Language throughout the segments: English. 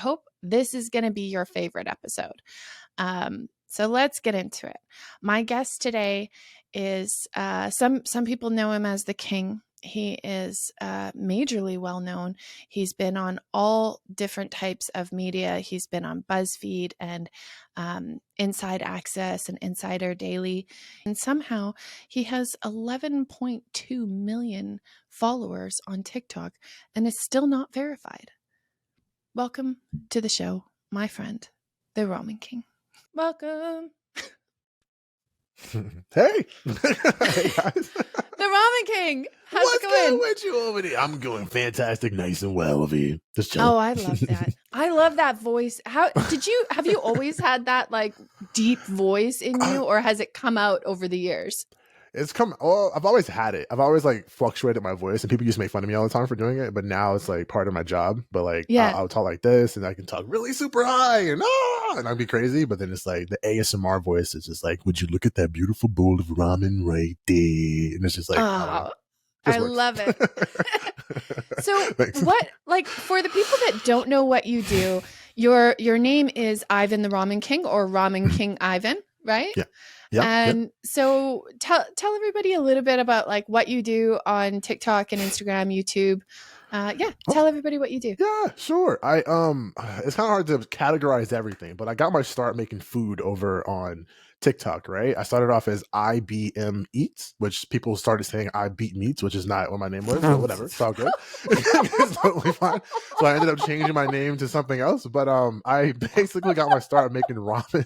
hope this is going to be your favorite episode. So let's get into it. My guest today is some people know him as the King. He is majorly well known. He's been on all different types of media. He's been on BuzzFeed and Inside Access and Insider Daily. And somehow he has 11.2 million followers on TikTok and is still not verified. Welcome to the show, my friend, the Ramen King. Welcome. Hey. Hey guys. The Ramen King. How's What's it going? Good with you over there? I'm going fantastic, nice and well over here. Just chilling. Oh, I love that. I love that voice. Have you always had that like deep voice in you, or has it come out over the years? It's come. Oh, I've always had it. I've always like fluctuated my voice, and people used to make fun of me all the time for doing it. But now it's like part of my job. But like, I'll talk like this, and I can talk really super high, and I'd be crazy. But then it's like the ASMR voice is just like, "Would you look at that beautiful bowl of ramen right there?" And it's just like, I love it. So what, like, for the people that don't know what you do, your name is Ivan the Ramen King, or Ramen King Ivan, right? Yeah. Yeah, and so tell everybody a little bit about like what you do on TikTok and Instagram, YouTube. Tell everybody what you do. Yeah, sure. It's kind of hard to categorize everything, but I got my start making food over on TikTok, right? I started off as IBM Eats, which people started saying I Beat Meats, which is not what my name was, but whatever. It's all good. It's totally fine. So I ended up changing my name to something else, but I basically got my start making ramen.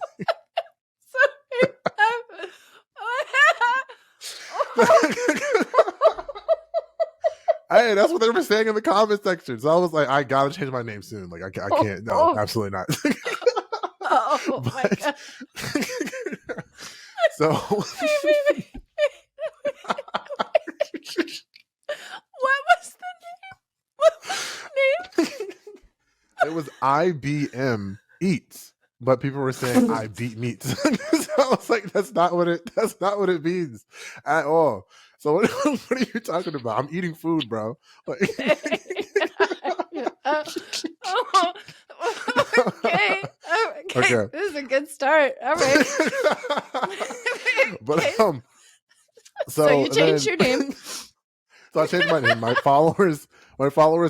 Hey, that's what they were saying in the comment section. So I was like, I gotta change my name soon. Like I can't. No, absolutely not. My God. So wait. What was the name? It was IBM Eats. But people were saying I beat meats. So I was like, that's not what it means at all. So what are you talking about? I'm eating food, bro. Like, okay. This is a good start. All right. But so you changed your name. So I changed my name. My followers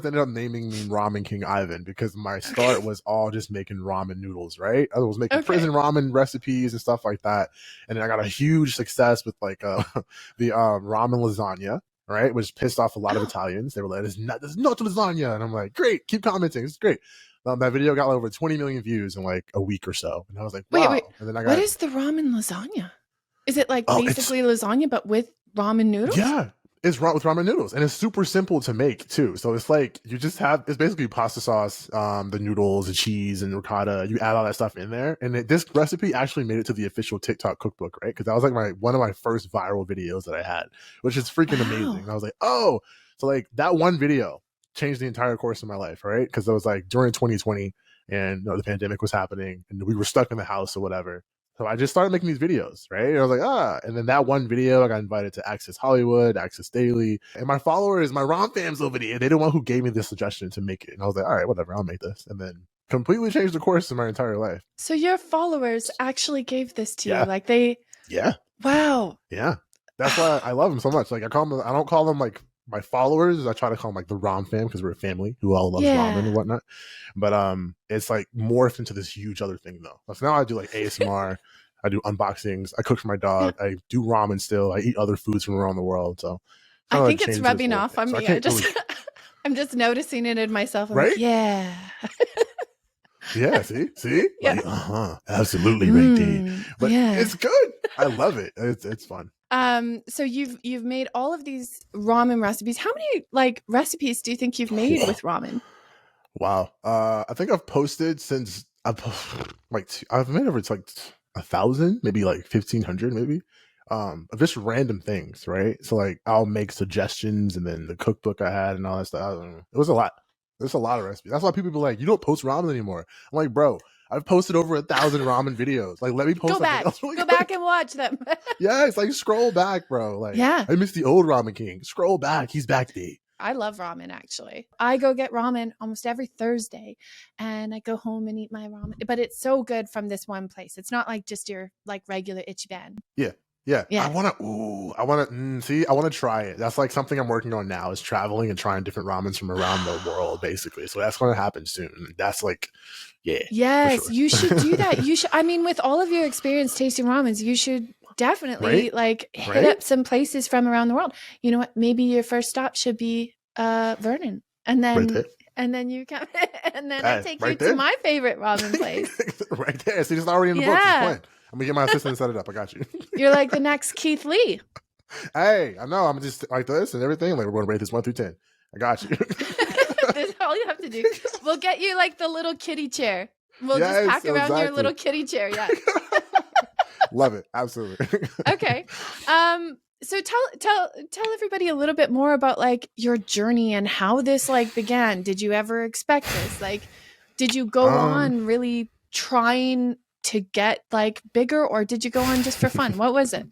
ended up naming me Ramen King Ivan because my start was all just making ramen noodles, right? I was making prison ramen recipes and stuff like that. And then I got a huge success with like the ramen lasagna, right? Which pissed off a lot of Italians. They were like, this is not lasagna. And I'm like, great, keep commenting. It's great. That video got over 20 million views in like a week or so. And I was like, wow. Wait. And then what is the ramen lasagna? Is it like basically lasagna, but with ramen noodles? Yeah. It's with ramen noodles, and it's super simple to make too. So it's like it's basically pasta sauce, the noodles, the cheese, and ricotta. You add all that stuff in there, and this recipe actually made it to the official TikTok cookbook, right? Because that was like one of my first viral videos that I had, which is freaking amazing. And I was like, oh, so like that one video changed the entire course of my life, right? Because it was like during 2020, and the pandemic was happening, and we were stuck in the house or whatever. So I just started making these videos, right? And I was like, and then that one video, I got invited to Access Hollywood, Access Daily. And my followers, my Rom fams over there, they're the one who gave me this suggestion to make it. And I was like, all right, whatever, I'll make this. And then completely changed the course of my entire life. So your followers actually gave this to you? Like they... Yeah. Wow. Yeah. That's why I love them so much. Like I don't call them like my followers. I try to call them like the Rom fam because we're a family who all loves ramen and whatnot. But it's like morphed into this huge other thing though. So now I do like ASMR. I do unboxings. I cook for my dog. I do ramen still. I eat other foods from around the world. So I think it's rubbing off on me. I'm just noticing it in myself. I'm like, yeah. Yeah, see? Yeah. Like, absolutely right there. But it's good. I love it. It's fun. So you've made all of these ramen recipes. How many like recipes do you think you've made with ramen? Wow. I think I've posted since I've made over, it's like 1,000, maybe like 1,500 maybe. Of just random things, right? So like I'll make suggestions and then the cookbook I had and all that stuff. I don't know. It was a lot. There's a lot of recipes. That's why people be like, you don't post ramen anymore. I'm like, bro, I've posted over 1,000 ramen videos. Like, let me post something else really quick. Go back and watch them. Yeah, it's like scroll back, bro. Like, I miss the old Ramen King. Scroll back. He's back there. I love ramen, actually. I go get ramen almost every Thursday, and I go home and eat my ramen. But it's so good from this one place. It's not like just your like regular Ichiban. Yeah. Yeah. I Yeah. want to see, I want to try it. That's like something I'm working on now, is traveling and trying different ramens from around the world, basically. So that's going to happen soon. That's like, yeah. Yes, sure. you should do that. You should, I mean, with all of your experience tasting ramens, you should definitely Right? like hit Right? up some places from around the world. You know what? Maybe your first stop should be Vernon. And Right then there. you come and then I take Right you there. to my favorite ramen place. Right there. See, it's already in the books. It's Yeah. planned. I'm gonna get my assistant to set it up. I got you. You're like the next Keith Lee. Hey, I know. I'm just like this and everything. Like, we're going to rate this 1 through 10. I got you. That's all you have to do. We'll get you like the little kitty chair. We'll just Yes, pack around your exactly. little kitty chair. Yeah. Love it. Absolutely. Okay. So tell everybody a little bit more about like your journey and how this like began. Did you ever expect this? Like, did you go on really trying to get like bigger, or did you go on just for fun? What was it?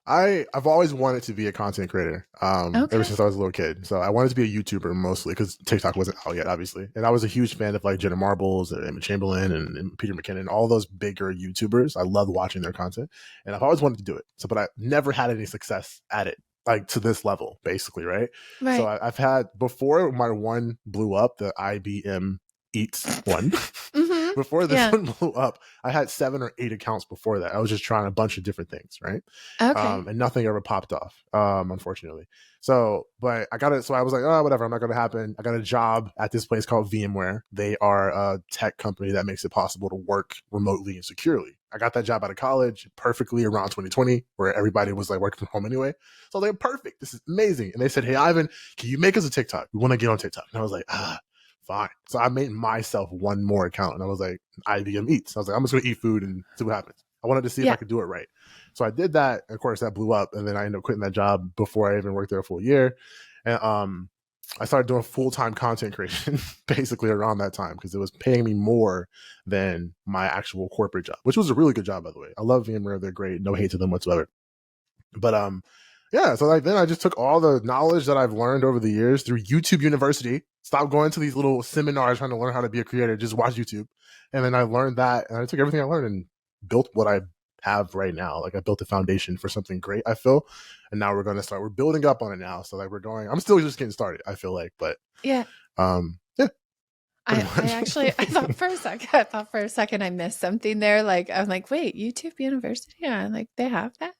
I've always wanted to be a content creator ever since I was a little kid. So I wanted to be a YouTuber mostly, because TikTok wasn't out yet, obviously. And I was a huge fan of like Jenna Marbles and Emma Chamberlain and Peter McKinnon, all those bigger YouTubers. I loved watching their content, and I've always wanted to do it. So, but I never had any success at it, like to this level, basically, right? Right. So I've had, before my one blew up, the IBM Eats one. Before this one blew up, I had 7 or 8 accounts before that. I was just trying a bunch of different things, right? Okay. And nothing ever popped off, unfortunately. So, but I got it. So I was like, oh, whatever, I'm not going to happen. I got a job at this place called VMware. They are a tech company that makes it possible to work remotely and securely. I got that job out of college perfectly around 2020, where everybody was like working from home anyway. So I was like, perfect, this is amazing. And they said, hey, Ivan, can you make us a TikTok? We want to get on TikTok. And I was like, fine. So I made myself one more account, and I was like, IBM Eats. I was like, I'm just going to eat food and see what happens. I wanted to see if I could do it right. So I did that. Of course, that blew up. And then I ended up quitting that job before I even worked there a full year. And I started doing full-time content creation basically around that time, because it was paying me more than my actual corporate job, which was a really good job, by the way. I love VMware. They're great. No hate to them whatsoever. But yeah, so like then I just took all the knowledge that I've learned over the years through YouTube University, stopped going to these little seminars trying to learn how to be a creator, just watch YouTube. And then I learned that, and I took everything I learned and built what I have right now. Like, I built a foundation for something great, I feel. And now we're building up on it now. So like I'm still just getting started, I feel like, but yeah. I thought for a second I missed something there. Like, I'm like, wait, YouTube University? Yeah, like they have that.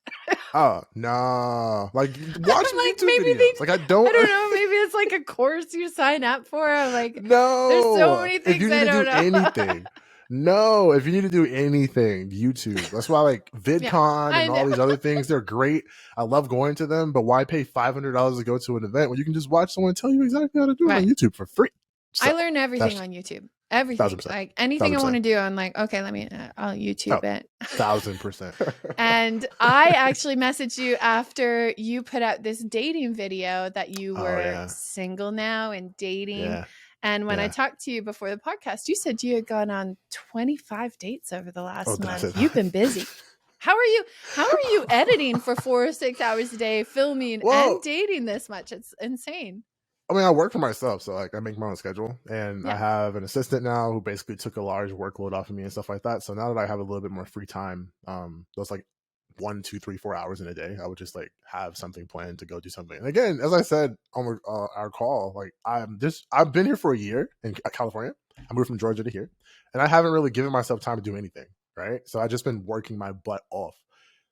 Oh no! Like, watching like, YouTube maybe videos. Like, I don't know. Maybe it's like a course you sign up for. I'm like, no. There's so many things if you need I to don't do know. anything, no. If you need to do anything, YouTube. That's why, like, VidCon and all these other things, they're great. I love going to them, but why pay $500 to go to an event when you can just watch someone tell you exactly how to do it on YouTube for free? So, I learn everything on YouTube. Everything. 1,000%. Like anything 1,000%. I want to do, I'm like, okay, I'll YouTube it. 1,000%. And I actually messaged you after you put out this dating video that you were single now and dating. Yeah. And when I talked to you before the podcast, you said you had gone on 25 dates over the last month. You've been busy. How are you editing for 4 or 6 hours a day, filming and dating this much? It's insane. I mean, I work for myself, so like I make my own schedule, and I have an assistant now who basically took a large workload off of me and stuff like that. So now that I have a little bit more free time, those like 1, 2, 3, 4 hours in a day, I would just like have something planned to go do something. And again, as I said on our call, like I've been here for a year in California. I moved from Georgia to here, and I haven't really given myself time to do anything, right? So I've just been working my butt off,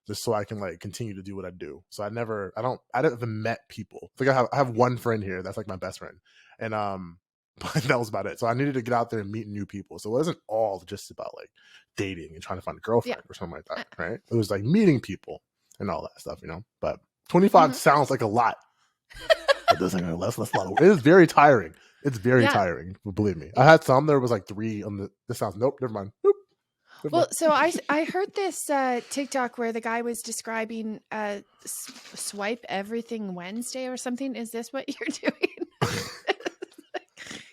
just so I can like continue to do what I do. So I don't even met people. It's like I have one friend here that's like my best friend, and but that was about it. So I needed to get out there and meet new people. So it wasn't all just about like dating and trying to find a girlfriend or something like that, right? It was like meeting people and all that stuff, But 25 sounds like a lot. It doesn't go less. That's a lot. It is very tiring. It's very tiring. Believe me. I had some. There was like 3 on the. This sounds nope. Never mind. Nope. Well, so I heard this TikTok where the guy was describing swipe everything Wednesday or something. Is this what you're doing?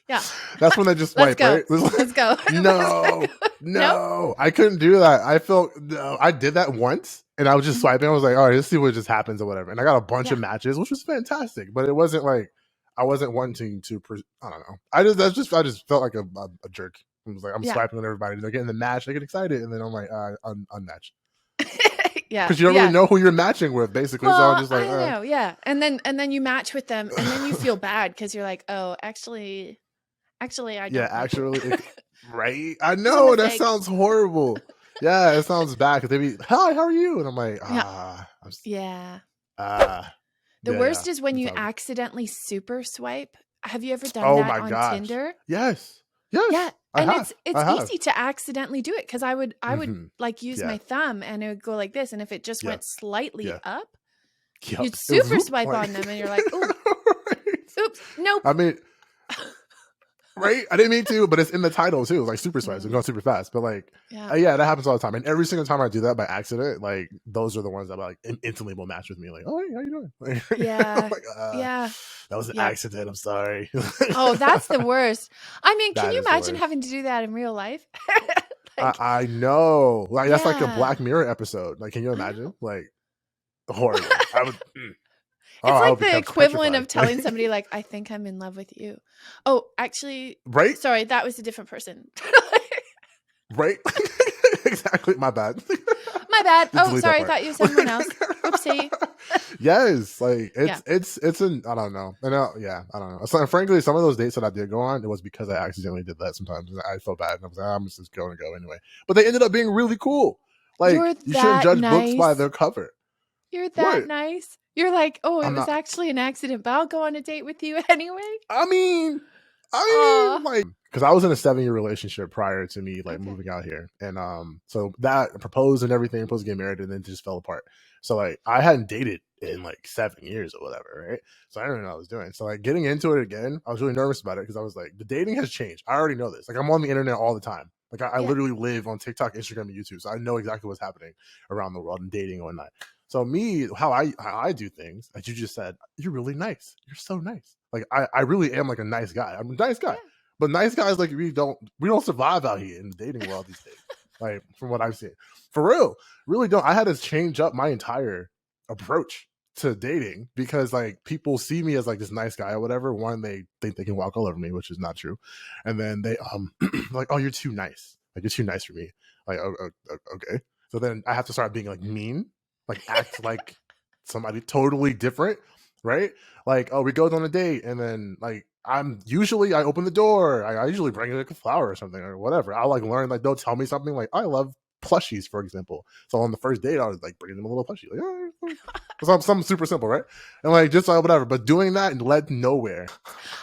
Yeah. That's when they just swipe, right? Let's go. No. I couldn't do that. I did that once, and I was just swiping. I was like, all right, let's see what just happens or whatever. And I got a bunch of matches, which was fantastic. But it wasn't like I wasn't wanting to. I don't know. I just felt like a jerk. I was like, I'm swiping on everybody. They're getting the match. They get excited, and then I'm like, unmatched. Yeah, Because you don't really know who you're matching with, basically. Well, so I'm just like, I know, yeah. And then you match with them, and then you feel bad because you're like, oh, actually, I don't like you. right? I know that sounds horrible. Yeah, it sounds bad because they be, hi, how are you? And I'm like, The worst is when you accidentally super swipe. Have you ever done that on Tinder? Yes. Yeah, and it's I easy to accidentally do it because I would like use my thumb and it would go like this, and if it just went slightly up, you'd super swipe on them, and you're like, oh, oops, nope. I mean, right? I didn't mean to, but it's in the title too. Like super swipes, it's going super fast. But like, that happens all the time. And every single time I do that by accident, like those are the ones that like instantly will match with me. Like, oh, hey, how you doing? Like, like, that was an accident. I'm sorry. Oh, that's the worst. I mean, can you imagine having to do that in real life? Like, I know. Like that's like a Black Mirror episode. Like, can you imagine? Like, horrible. I would. It's like the equivalent of telling somebody like, I think I'm in love with you. Oh, actually, right? Sorry, that was a different person. Right? Exactly. My bad. My bad. Oh, sorry. I thought you were someone else. Oopsie. Yes, like it's an I don't know. And I don't know. So, frankly, some of those dates that I did go on, it was because I accidentally did that. Sometimes I felt bad, and I was like, I'm just going to go anyway. But they ended up being really cool. Like, you shouldn't judge books by their cover. You're that nice. You're like, oh, it was actually an accident, but I'll go on a date with you anyway. I mean, like, because I was in a 7-year relationship prior to me like moving out here, and so that proposed and everything, supposed to get married, and then just fell apart. So like, I hadn't dated in like 7 years or whatever, right? So I didn't know what I was doing. So like, getting into it again, I was really nervous about it because I was like, the dating has changed. I already know this. Like, I'm on the internet all the time. Like, I literally live on TikTok, Instagram, and YouTube, so I know exactly what's happening around the world and dating and whatnot. So me, how I do things, as you just said, you're really nice. You're so nice. Like, I really am like a nice guy. I'm a nice guy. But nice guys, like, we don't survive out here in the dating world these days. Like, from what I've seen. For real. Really don't. I had to change up my entire approach to dating because like, people see me as like this nice guy or whatever. One, they think they can walk all over me, which is not true. And then they like, oh, you're too nice. Like, you're too nice for me. Like, okay. So then I have to start being like mean. Like, act like somebody totally different, right? Like, oh, we go on a date, and then like, I open the door. I usually bring like a flower or something or whatever. I'll like learn, like, they'll tell me something like, I love plushies, for example. So on the first date, I was like bringing them a little plushie, like, something super simple, right? And like, just like whatever. But doing that and led nowhere.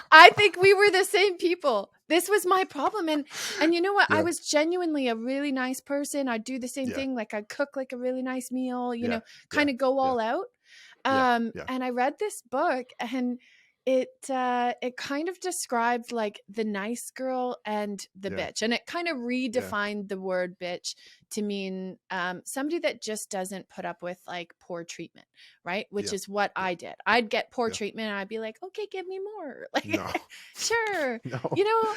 I think we were the same people. This was my problem. And you know what? I was genuinely a really nice person. I'd do the same thing. Like, I'd cook like a really nice meal, you know, kind of go all out. And I read this book, and it kind of described like the nice girl and the bitch, and it kind of redefined the word bitch to mean somebody that just doesn't put up with like poor treatment, right? Which is what I did. I'd get poor treatment, and I'd be like, okay, give me more. Like, sure, you know,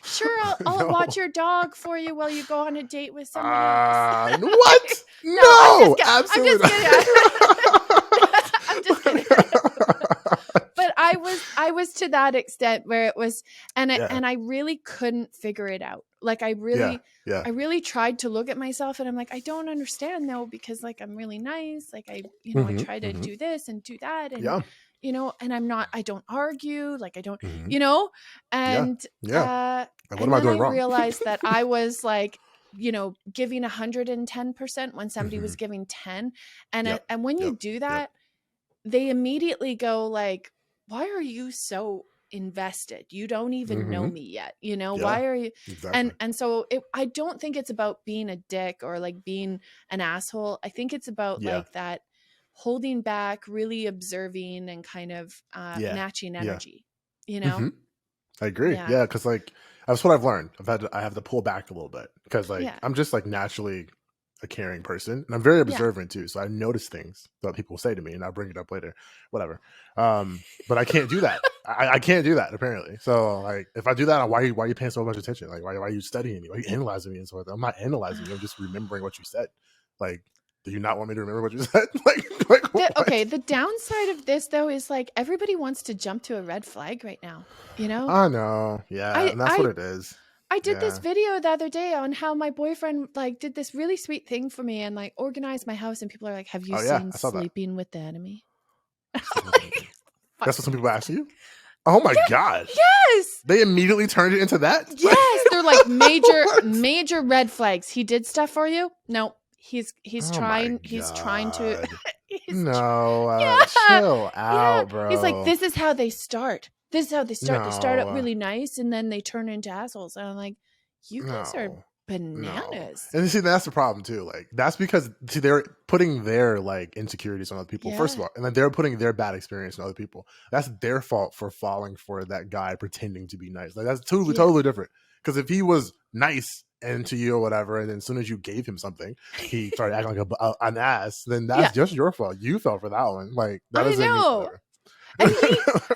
sure, I'll watch your dog for you while you go on a date with someone else. What? No, absolutely. I'm just kidding. But I was to that extent where it was, and I really couldn't figure it out. Like, I really tried to look at myself, and I'm like, I don't understand though, because like, I'm really nice. Like, I try to do this and do that, and you know, and I don't argue, like I don't, you know, and what am I doing wrong? I realized that I was like, you know, giving 110% when somebody was giving 10, and when you do that, they immediately go like, why are you so invested? You don't even know me yet. You know, why are you? Exactly. And so I don't think it's about being a dick or like being an asshole. I think it's about like that holding back, really observing, and kind of matching energy, you know? I agree. Yeah. Cause like, that's what I've learned. I have to pull back a little bit because like, I'm just like naturally a caring person, and I'm very observant too. So I notice things that people say to me, and I'll bring it up later, whatever. But I can't do that. I can't do that apparently. So like, if I do that, why are you paying so much attention? Like, why are you studying me? Why are you analyzing me? And so I'm not analyzing you. I'm just remembering what you said. Like, Do you not want me to remember what you said? like what? Okay, the downside of this though is like everybody wants to jump to a red flag right now. You know, I know. Yeah, I and that's what I it is. I did this Yeah. video the other day on how my boyfriend like did this really sweet thing for me and like organized my house, and people are like, "Have you Oh yeah, seen I saw that. Sleeping with the Enemy?" That's Like, what fucking some people ask stop. you. Oh my Yeah, gosh. yes. They immediately turned it into that? Yes, they're like What? major red flags. He did stuff for you? No. He's Oh my trying to god. he's No, yeah. chill Yeah. out, He's like, bro. this is how they start. This is how they start. They start out No, really nice and then they turn into assholes. And I'm like, you guys are no, no. bananas. And see, that's the problem too. Like, that's because see, they're putting their like insecurities on other people, first of Yeah. all, and then they're putting their bad experience on other people. That's their fault for falling for that guy pretending to be nice. Like, that's totally, Yeah. totally different. Because if he was nice and to you or whatever, and then as soon as you gave him something, he started acting like an ass, then that's Yeah. just your fault. You fell for that one. Like, that I doesn't mean know. whatever. And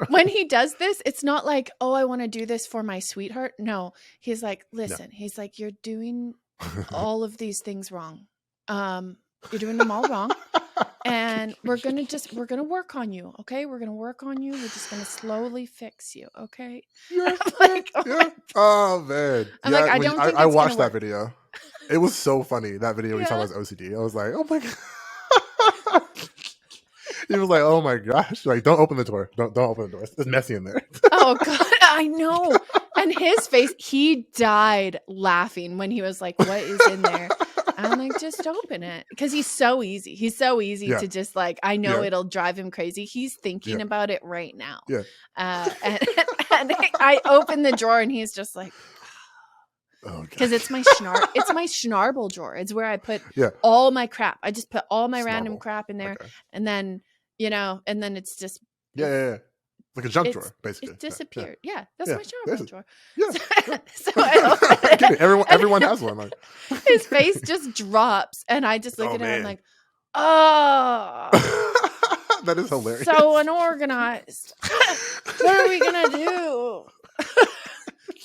when he does this, it's not like, oh, I want to do this for my sweetheart. No, he's like, listen, he's like, you're doing all of these things wrong. You're doing them all wrong. And we're going to work on you. Okay. We're going to work on you. We're just going to slowly fix you. Okay. Yeah, I'm like, oh, yeah. Oh man. I'm Yeah, like, I when don't think I it's watched gonna that work. video. It was so funny, that video when he talked Yeah. about his OCD. I was like, oh my god. He was like, oh my gosh. Like, don't open the door. Don't open the door. It's messy in there. Oh God, I know. And his face, he died laughing when he was like, what is in there? And I'm like, just open it. Because he's so easy. He's so easy Yeah. to just like, I know Yeah. it'll drive him crazy. He's thinking Yeah. about it right now. Yeah. And I open the drawer and he's just like, Oh because god. it's my schnarble drawer. It's where I put Yeah. all my crap. I just put all my random Snarble. crap in there. Okay. And then, and then it's just, Yeah. Like a junk it's drawer, basically. it's disappeared. Yeah, Yeah. that's my schnarble drawer. Yeah. So I open I get it. it. Everyone has one. Like, His face just drops, and I just look oh at him. I'm man. like, oh, That is hilarious. so unorganized. What are we gonna do?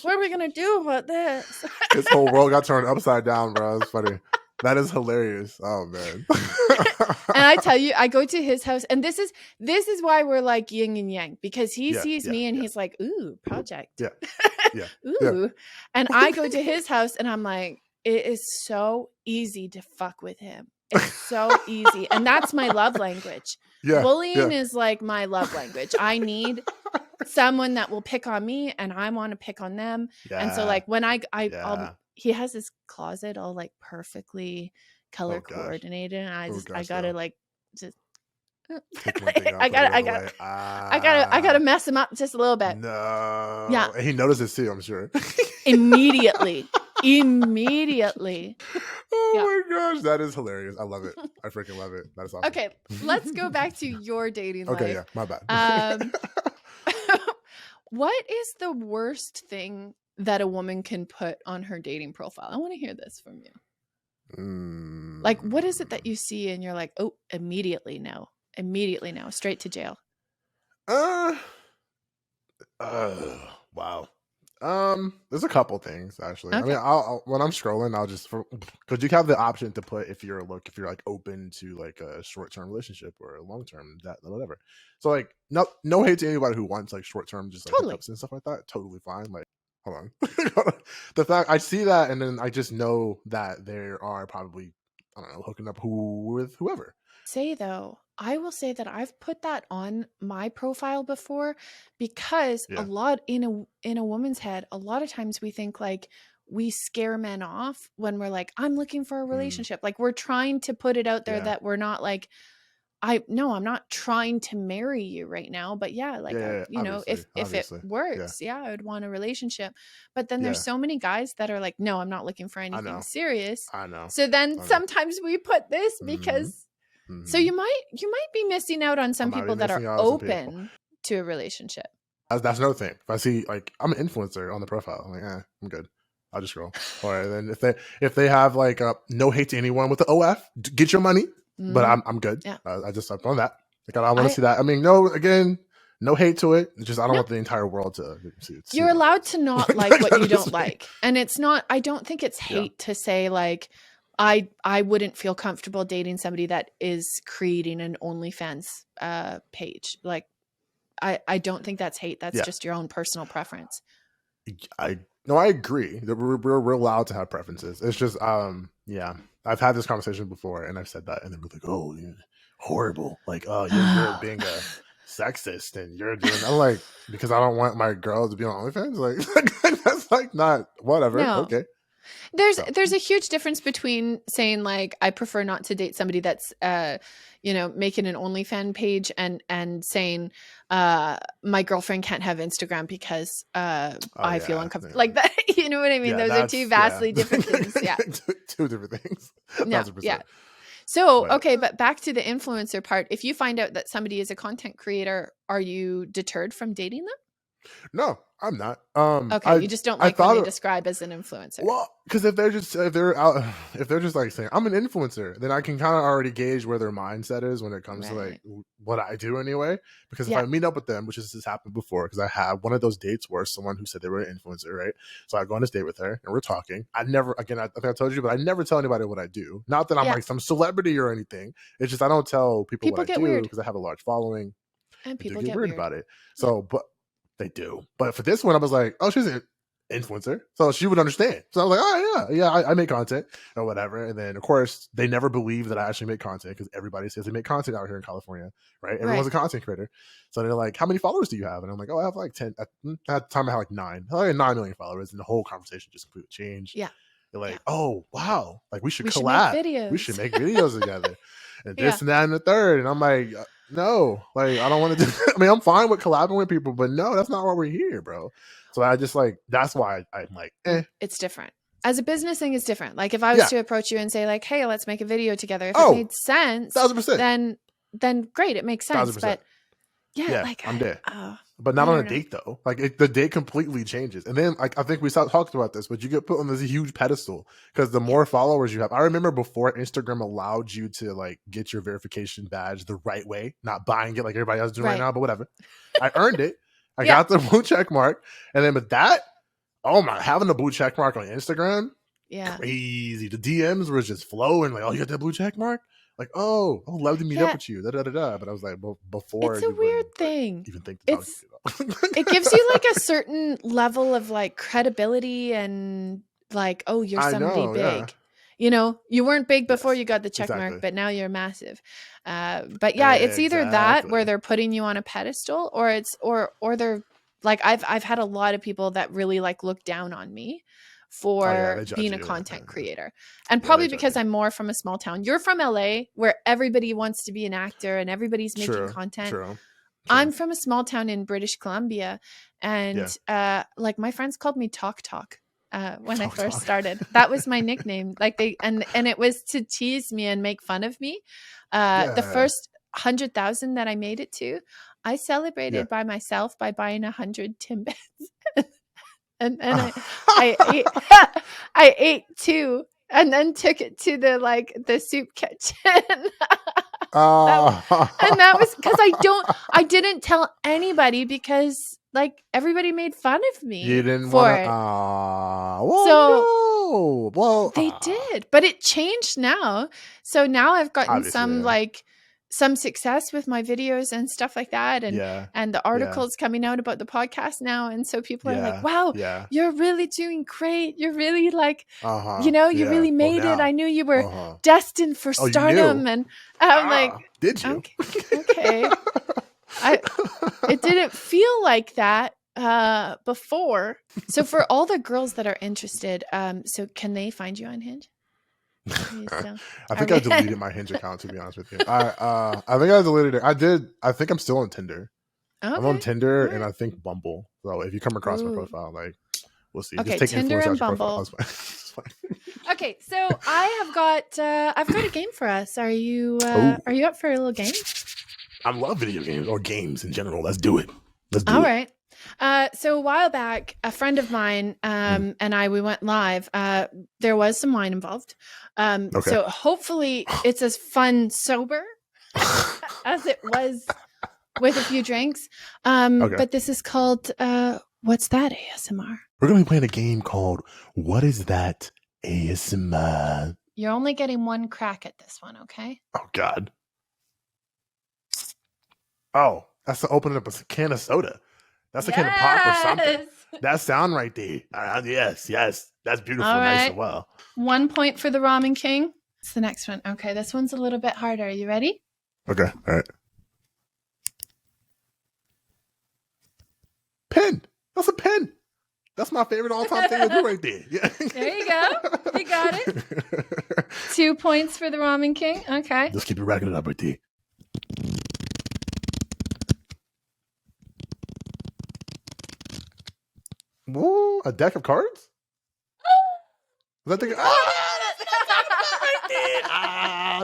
What are we gonna do about this? His whole world got turned upside down, bro. It's funny. That is hilarious. Oh man. And I tell you, I go to his house, and this is why we're like yin and yang, because he sees me and he's like, ooh, project. Yeah. Yeah. Ooh. And I go to his house and I'm like, it is so easy to fuck with him. It's so easy. And that's my love language. Yeah. Bullying is like my love language. I need someone that will pick on me and I want to pick on them. Yeah. And so like when Yeah. he has this closet all like perfectly color Oh, gosh. coordinated, and I gosh, gotta no. like just Take one thing out, I put the other gotta way. I gotta mess him up just a little bit. No. Yeah. And he notices too, I'm sure. Immediately. Oh Yeah. my gosh, that is hilarious. I love it. I freaking love it. That is awesome. Okay, let's go back to your dating Okay, life. yeah, my bad. What is the worst thing that a woman can put on her dating profile? I want to hear this from you. Like, what is it that you see and you're like, oh, immediately no, straight to jail? Wow. There's a couple things actually. Okay. I mean, I'll when I'm scrolling, I'll just because you have the option to put if you're like open to like a short-term relationship or a long-term, that whatever. So like no hate to anybody who wants like short-term just like Totally. hookups and stuff like that. Totally fine. Like, hold on. The fact I see that and then I just know that there are probably, I don't know, hooking up with whoever. I will say that I've put that on my profile before, because a lot in a woman's head, a lot of times we think like we scare men off when we're like, I'm looking for a relationship. Like we're trying to put it out there that we're not like, I'm not trying to marry you right now, but if it works, I would want a relationship. But then there's so many guys that are like, no, I'm not looking for anything serious. I know. So then sometimes we put this because so you might be missing out on some people that are open to a relationship. That's another thing. If I see like I'm an influencer on the profile, I'm like, I'm good. I'll just scroll. All right, then if they have like no hate to anyone with the OF, get your money. But I'm good. Yeah. I just up on that. Like I don't want to see that. I mean, no hate to it. It's just I don't want the entire world to see. You're allowed to not like what you don't like, and it's not. I don't think it's hate to say like, I wouldn't feel comfortable dating somebody that is creating an OnlyFans page. Like, I don't think that's hate. That's Yeah. just your own personal preference. I no, I agree that we're allowed to have preferences. It's just yeah, I've had this conversation before, and I've said that, and they're like, "Oh, you're horrible! Like, oh, you're being a sexist, and you're doing." I'm like, because I don't want my girl to be on OnlyFans. Like, that's like not whatever. No. Okay. There's a huge difference between saying like I prefer not to date somebody that's making an OnlyFans page and saying my girlfriend can't have Instagram because I feel uncomfortable like that. You know what I mean? Yeah, those are two vastly different things. Yeah. Two different things. No, 1,000%. yeah. So, okay, but back to the influencer part. If you find out that somebody is a content creator, are you deterred from dating them? No, I'm not. Okay, you just don't like when they describe as an influencer. Well, because if they're just like saying I'm an influencer, then I can kind of already gauge where their mindset is when it comes to like what I do anyway. Because if I meet up with them, which has happened before, because I had one of those dates where someone who said they were an influencer, right? So I go on this date with her and we're talking. I think I told you, but I never tell anybody what I do. Not that I'm like some celebrity or anything. It's just I don't tell people what I do because I have a large following, and people get weird about it. So, but. They do. But for this one, I was like, oh, she's an influencer. So she would understand. So I was like, oh, yeah, I make content or whatever. And then, of course, they never believe that I actually make content because everybody says they make content out here in California, right? Everyone's a content creator. So they're like, how many followers do you have? And I'm like, oh, I have like 10. At the time, I had like 9. I had 9 million followers. And the whole conversation just completely changed. Yeah. They're like, oh, wow. Like, we should collab. We should make videos together. And this and that and the third. And I'm like, no, like, I don't want to do I mean, I'm fine with collabing with people, but no, that's not why we're here, bro. So I just like, that's why I'm like, It's different. As a business thing, it's different. Like if I was to approach you and say like, hey, let's make a video together. If it made sense, 1,000%. then great. It makes sense. 1,000%. But like I'm there. But not on a date though. Like the date completely changes. And then like I think we talked about this, but you get put on this huge pedestal because the more followers you have. I remember before Instagram allowed you to like get your verification badge the right way, not buying it like everybody else is doing right now, but whatever. I earned it. I got the blue check mark. And then with that, oh my, having a blue check mark on Instagram, crazy. The DMs were just flowing like, oh, you got that blue check mark? Like, oh, I'd love to meet up with you. But I was like, before it's a weird thing. Even think to talk to you. It gives you like a certain level of like credibility and like, oh, you're somebody big. Yeah. You know, you weren't big before you got the check mark, but now you're massive. But yeah, it's either that where they're putting you on a pedestal, or it's or they're like I've had a lot of people that really like look down on me for being a content creator. And probably because I'm more from a small town. You're from LA where everybody wants to be an actor and everybody's making content. True. I'm from a small town in British Columbia. And like my friends called me Talk Talk when I first started. That was my nickname. Like and it was to tease me and make fun of me. The first 100,000 that I made it to, I celebrated by myself by buying 100 Timbits. And I ate 2 and then took it to the soup kitchen. And that was because I didn't tell anybody because like everybody made fun of me. You didn't for it. Well, they did, but it changed now. So now I've gotten some success with my videos and stuff like that. And the articles coming out about the podcast now. And so people are like, wow, you're really doing great. You're really like, you really made it. I knew you were destined for stardom. And I'm like, did you? Okay. It didn't feel like that before. So for all the girls that are interested, so can they find you on Hinge? I think I deleted my Hinge account, to be honest with you. I think I deleted it. I think I'm still on Tinder. Okay. I'm on Tinder and I think Bumble. So if you come across my profile, like we'll see. Okay, just take Tinder and Bumble. Okay, so I've got a game for us. Are you up for a little game? I love video games or games in general. Let's do it. All right. So a while back, a friend of mine and we went live. There was some wine involved. So hopefully it's as fun sober as it was with a few drinks. But this is called What's That ASMR? We're going to be playing a game called What Is That ASMR? You're only getting one crack at this one, okay? Oh God. Oh, that's the opening up a can of soda. That's a can of pop or something. That sound right there. Yes, that's beautiful, All nice right. and well. 1 point for the Ramen King. It's the next one. Okay, this one's a little bit harder. Are you ready? Okay, all right. Pen. That's a pen. That's my favorite all-time thing to do right there. Yeah. There you go. You got it. 2 points for the Ramen King. Okay. Just keep it racking it up right there. Whoa, a deck of cards? Was that the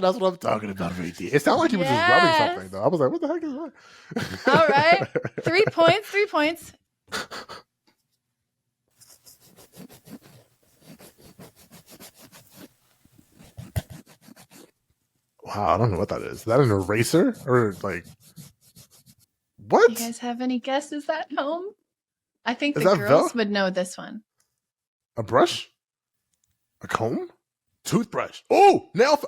that's what I'm talking about right there. It sounded like he was just rubbing something, though. I was like, what the heck is that? All right. 3 points. 3 points. Wow, I don't know what that is. Is that an eraser? Or like what? You guys have any guesses at home? I think Is the that girls Vel? would know this one. A brush? A comb? Toothbrush. Oh, nail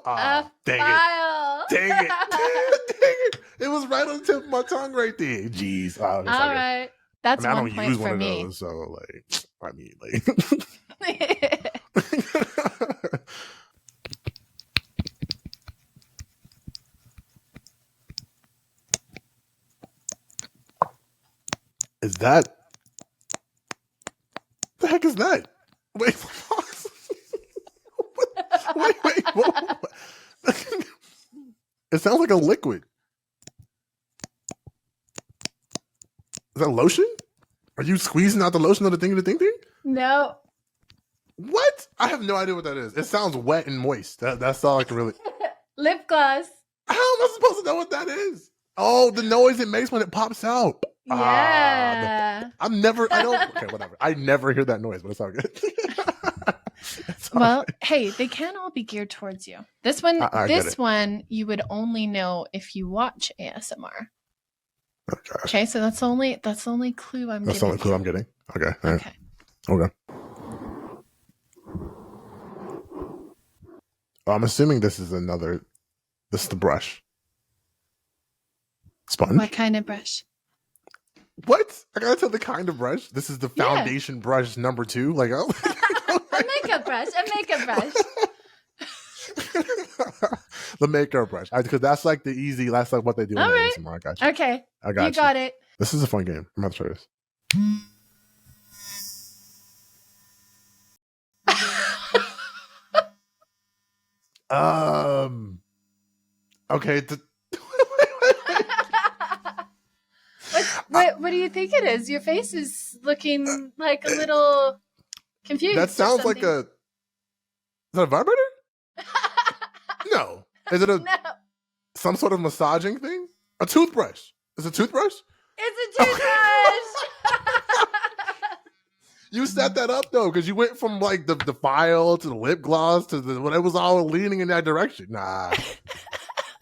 dang file. it. Dang it. Dang it. It was right on the tip of my tongue right there. Jeez. All right. That's I 1 point for me. Those, so like I mean like Is that the heck is that? Wait, wait, what? It sounds like a liquid. Is that lotion? Are you squeezing out the lotion of the thing? No. What? I have no idea what that is. It sounds wet and moist. That's all I can really. Lip gloss. How am I supposed to know what that is? Oh, the noise it makes when it pops out. Yeah. I don't. Okay, whatever. I never hear that noise, but it's all good. Well, hey, they can't all be geared towards you. This one, this one, you would only know if you watch ASMR. Okay, so that's the only clue I'm That's the only clue I'm getting. Okay. All right. Okay. I'm assuming this is the brush. Sponge? What kind of brush? What? I gotta tell the kind of brush. This is the foundation brush number 2. Like, oh. A makeup brush. The makeup brush. Because that's like the easy, that's like what they do in ASMR. I got you. Okay. I got you. You got it. This is a fun game. I'm about to try this. Okay. What do you think it is? Your face is looking like a little confused. That sounds like is that a vibrator? No. Is it some sort of massaging thing? A toothbrush. Is it a toothbrush? It's a toothbrush. You set that up though, because you went from like the file to the lip gloss to it was all leaning in that direction. Nah.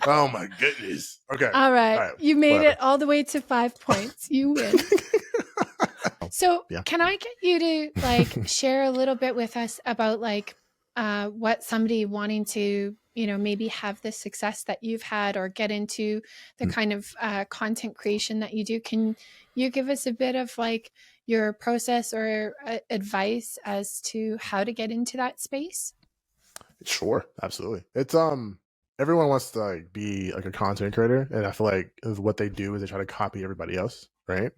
Oh my goodness. Okay. All right. You made it all the way to 5 points. You win. So can I get you to like share a little bit with us about like what somebody wanting to, maybe have the success that you've had or get into the kind of content creation that you do? Can you give us a bit of like your process or advice as to how to get into that space? Sure. Absolutely. It's everyone wants to like be like a content creator, and I feel like what they do is they try to copy everybody else, right?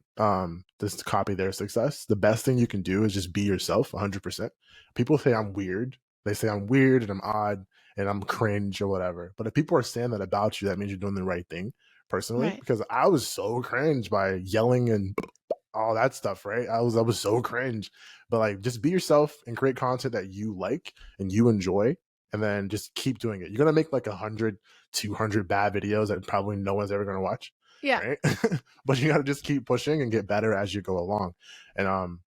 Just to copy their success. The best thing you can do is just be yourself 100%. People say I'm weird. They say I'm weird and I'm odd and I'm cringe or whatever. But if people are saying that about you, that means you're doing the right thing personally. Right. Because I was so cringe by yelling and all that stuff, right? I was so cringe. But like just be yourself and create content that you like and you enjoy. And then just keep doing it. You're going to make like 100, 200 bad videos that probably no one's ever going to watch. Yeah. Right? But you got to just keep pushing and get better as you go along. And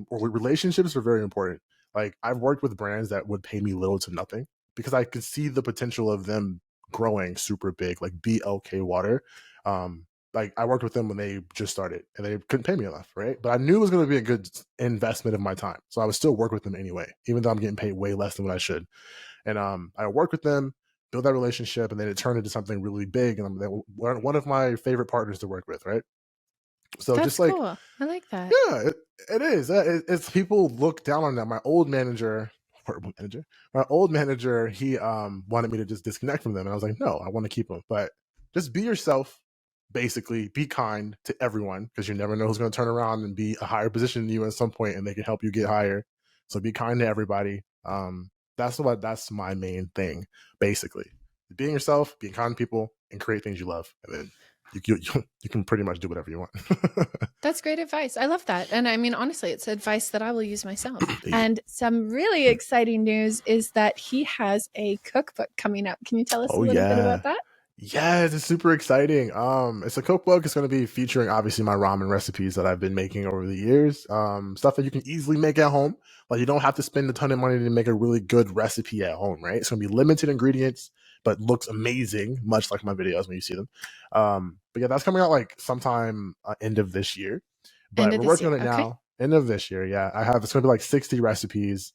relationships are very important. Like I've worked with brands that would pay me little to nothing because I could see the potential of them growing super big, like BLK Water. like I worked with them when they just started and they couldn't pay me enough, right? But I knew it was going to be a good investment of my time. So I would still work with them anyway, even though I'm getting paid way less than what I should. And I worked with them, build that relationship, and then it turned into something really big. And they were one of my favorite partners to work with, right? So That's just like, cool. I like that. yeah, it is. It's people look down on that. My old manager, he wanted me to just disconnect from them, and I was like, no, I want to keep them. But just be yourself. Basically, be kind to everyone because you never know who's going to turn around and be a higher position than you at some point, and they can help you get higher. So be kind to everybody. That's my main thing. Basically, being yourself, being kind to people, and create things you love, and then you can pretty much do whatever you want. That's great advice. I love that. And I mean, honestly, it's advice that I will use myself. And some really exciting news is that he has a cookbook coming up. Can you tell us a little bit about that? Yeah, it's super exciting. It's a cookbook. It's going to be featuring obviously my ramen recipes that I've been making over the years. Stuff that you can easily make at home. Like you don't have to spend a ton of money to make a really good recipe at home, right? It's going to be limited ingredients, but looks amazing, much like my videos when you see them. But yeah, that's coming out like sometime end of this year. But we're working on it now. End of this year, yeah. It's going to be like 60 recipes,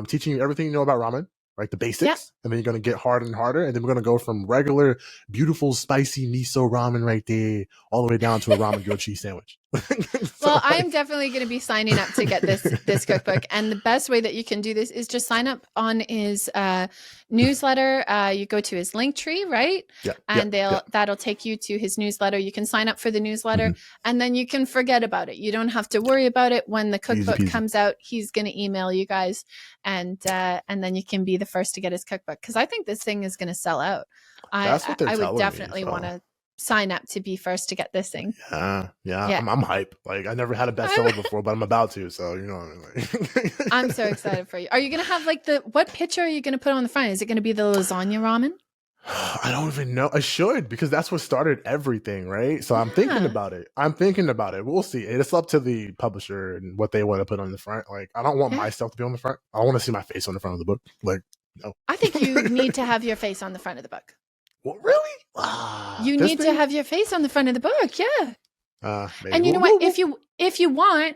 teaching you everything you know about ramen. Right, the basics, and then you're going to get harder and harder, and then we're going to go from regular, beautiful, spicy miso ramen right there, all the way down to a ramen grilled cheese sandwich. Well, I'm definitely going to be signing up to get this cookbook, and the best way that you can do this is just sign up on his newsletter. You go to his link tree, right? Yeah, and that'll take you to his newsletter. You can sign up for the newsletter, and then you can forget about it. You don't have to worry about it. When the cookbook comes out, he's going to email you guys, and then you can be the first to get his cookbook, because I think this thing is going to sell out. I would definitely want to sign up to be first to get this thing. Yeah. I'm hype. Like I never had a bestseller before, but I'm about to. So you know, like. I'm so excited for you. Are you going to have like what picture are you going to put on the front? Is it going to be the lasagna ramen? I don't even know. I should, because that's what started everything, right? So I'm thinking about it. We'll see. It's up to the publisher and what they want to put on the front. Like, I don't want myself to be on the front. I want to see my face on the front of the book. Like, no. I think you need to have your face on the front of the book. Well, really? You need to have your face on the front of the book. Yeah. Maybe. And you know what? If you want,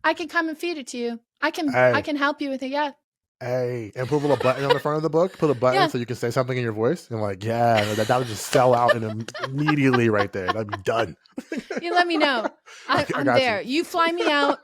I can come and feed it to you. I can help you with it. Yeah. Hey, and put a little button on the front of the book. Put a button so you can say something in your voice. And like, that would just sell out immediately right there. That'd be done. You let me know. I'm there. You fly me out.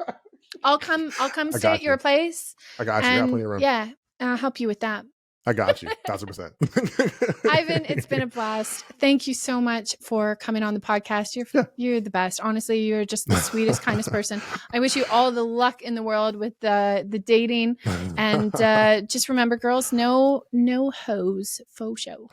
I'll come stay at your place. I got you. I got plenty of room. Yeah, I'll help you with that. I got you. 1,000%. Ivan, it's been a blast. Thank you so much for coming on the podcast. You're the best. Honestly, you're just the sweetest, kindest person. I wish you all the luck in the world with the dating. And just remember, girls, no hoes, faux show.